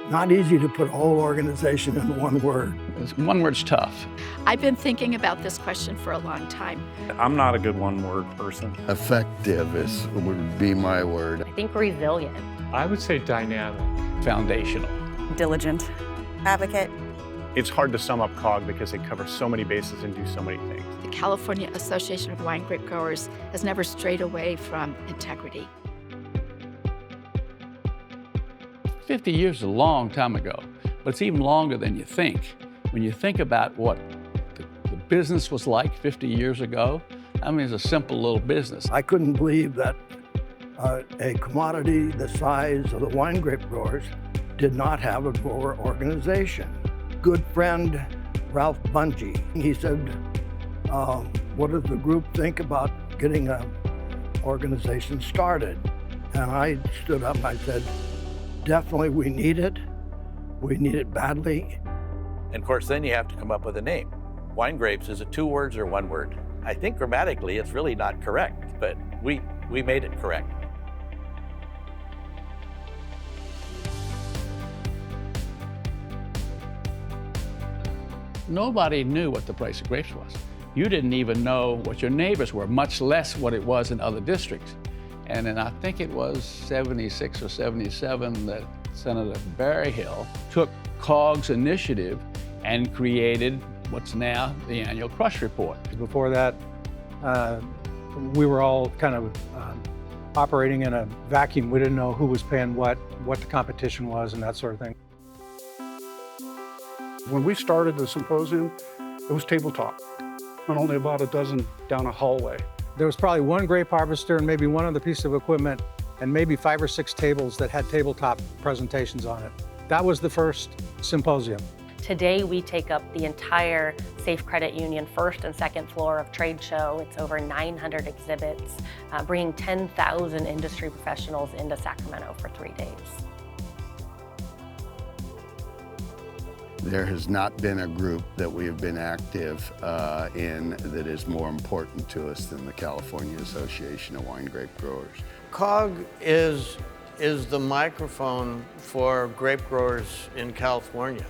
Not easy to put a whole organization in one word. One word's tough. I've been thinking about this question for a long time. I'm not a good one-word person. Effective would be my word. I think resilient. I would say dynamic. Foundational. Diligent. Advocate. It's hard to sum up CAWG because they cover so many bases and do so many things. The California Association of Wine Grape Growers has never strayed away from integrity. 50 years is a long time ago, but it's even longer than you think. When you think about what the business was like 50 years ago, I mean, it's a simple little business. I couldn't believe that a commodity the size of the wine grape growers did not have a grower organization. Good friend, Ralph Bungie, he said, what does the group think about getting an organization started? And I stood up and I said, definitely we need it. We need it badly. And of course, then you have to come up with a name. Wine grapes, is it 2 words or 1 word? I think grammatically it's really not correct, but we made it correct. Nobody knew what the price of grapes was. You didn't even know what your neighbors were, much less what it was in other districts. And then I think it was 76 or 77 that Senator Berryhill took CAWG's initiative and created what's now the annual crush report. Before that, we were all kind of operating in a vacuum. We didn't know who was paying what the competition was, and that sort of thing. When we started the symposium, it was tabletop, and only about a dozen down a hallway. There was probably 1 grape harvester and maybe 1 other piece of equipment and maybe 5 or 6 tables that had tabletop presentations on it. That was the first symposium. Today, we take up the entire Safe Credit Union first and second floor of trade show. It's over 900 exhibits, bringing 10,000 industry professionals into Sacramento for 3 days. There has not been a group that we have been active in that is more important to us than the California Association of Wine Grape Growers. CAWG is the microphone for grape growers in California.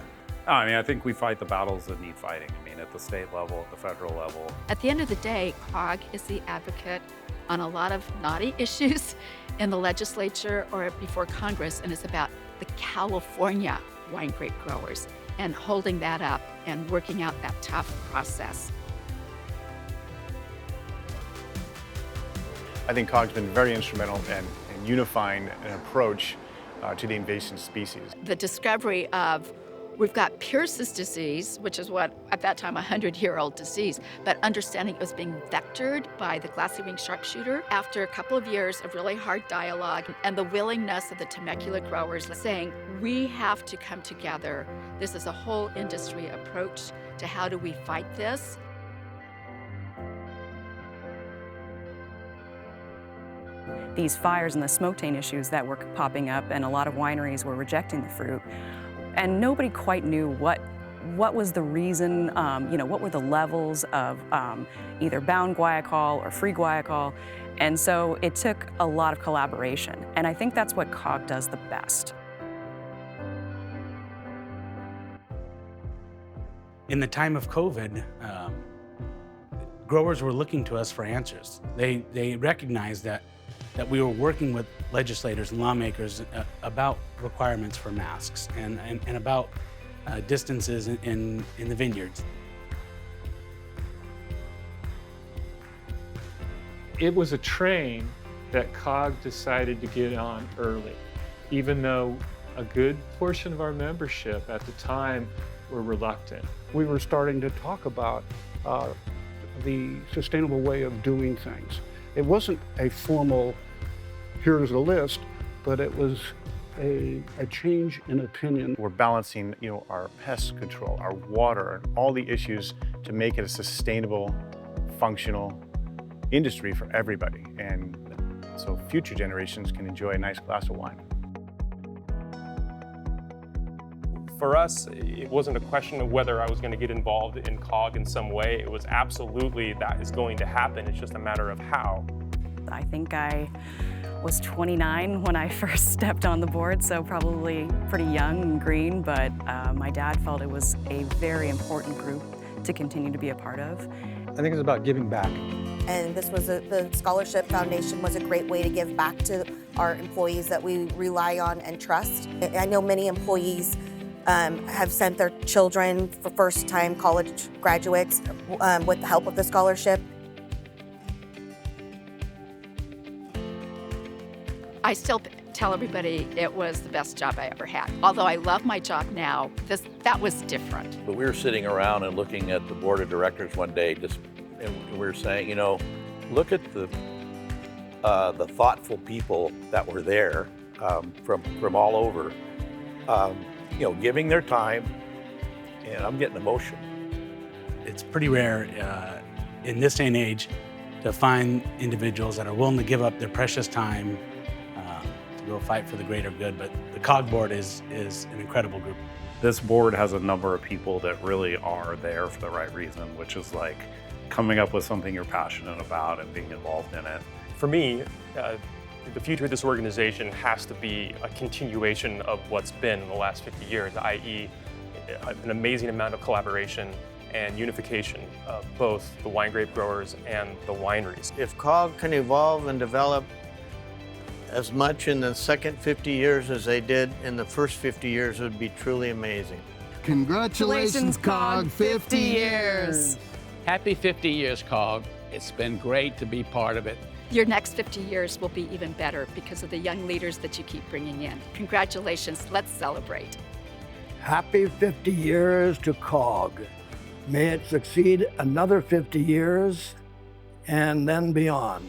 I mean, I think we fight the battles that need fighting. I mean, at the state level, at the federal level. At the end of the day, CAWG is the advocate on a lot of knotty issues in the legislature or before Congress, and it's about the California wine grape growers and holding that up and working out that tough process. I think CAWG's been very instrumental in unifying an approach to the invasive species. The discovery of we've got Pierce's disease, which is what, at that time, a 100-year-old disease, but understanding it was being vectored by the glassy-winged sharpshooter. After a couple of years of really hard dialogue and the willingness of the Temecula growers saying, we have to come together. This is a whole industry approach to how do we fight this. These fires and the smoke taint issues that were popping up, and a lot of wineries were rejecting the fruit. And nobody quite knew what was the reason, what were the levels of either bound guaiacol or free guaiacol. And so it took a lot of collaboration. And I think that's what CAWG does the best. In the time of COVID, growers were looking to us for answers. They recognized that we were working with legislators and lawmakers about requirements for masks and about distances in the vineyards. It was a train that CAWG decided to get on early, even though a good portion of our membership at the time were reluctant. We were starting to talk about the sustainable way of doing things. It wasn't a formal, here's a list, but it was a change in opinion. We're balancing, our pest control, our water, and all the issues to make it a sustainable, functional industry for everybody. And so future generations can enjoy a nice glass of wine. For us, it wasn't a question of whether I was going to get involved in CAWG in some way. It was absolutely that is going to happen. It's just a matter of how. I think I was 29 when I first stepped on the board, so probably pretty young and green, but my dad felt it was a very important group to continue to be a part of. I think it's about giving back. And this was the Scholarship Foundation was a great way to give back to our employees that we rely on and trust. I know many employees have sent their children for first-time college graduates with the help of the scholarship. I still tell everybody it was the best job I ever had. Although I love my job now, that was different. But we were sitting around and looking at the board of directors one day, and we were saying, you know, look at the thoughtful people that were there from all over, you know, giving their time, and I'm getting emotional. It's pretty rare in this day and age to find individuals that are willing to give up their precious time to go fight for the greater good, but the CAWG board is an incredible group. This board has a number of people that really are there for the right reason, which is like coming up with something you're passionate about and being involved in it. For me, the future of this organization has to be a continuation of what's been in the last 50 years, i.e. an amazing amount of collaboration and unification of both the wine grape growers and the wineries. If CAWG can evolve and develop as much in the second 50 years as they did in the first 50 years, it would be truly amazing. Congratulations, CAWG, 50 years! Happy 50 years, CAWG. It's been great to be part of it. Your next 50 years will be even better because of the young leaders that you keep bringing in. Congratulations, let's celebrate. Happy 50 years to CAWG. May it succeed another 50 years and then beyond.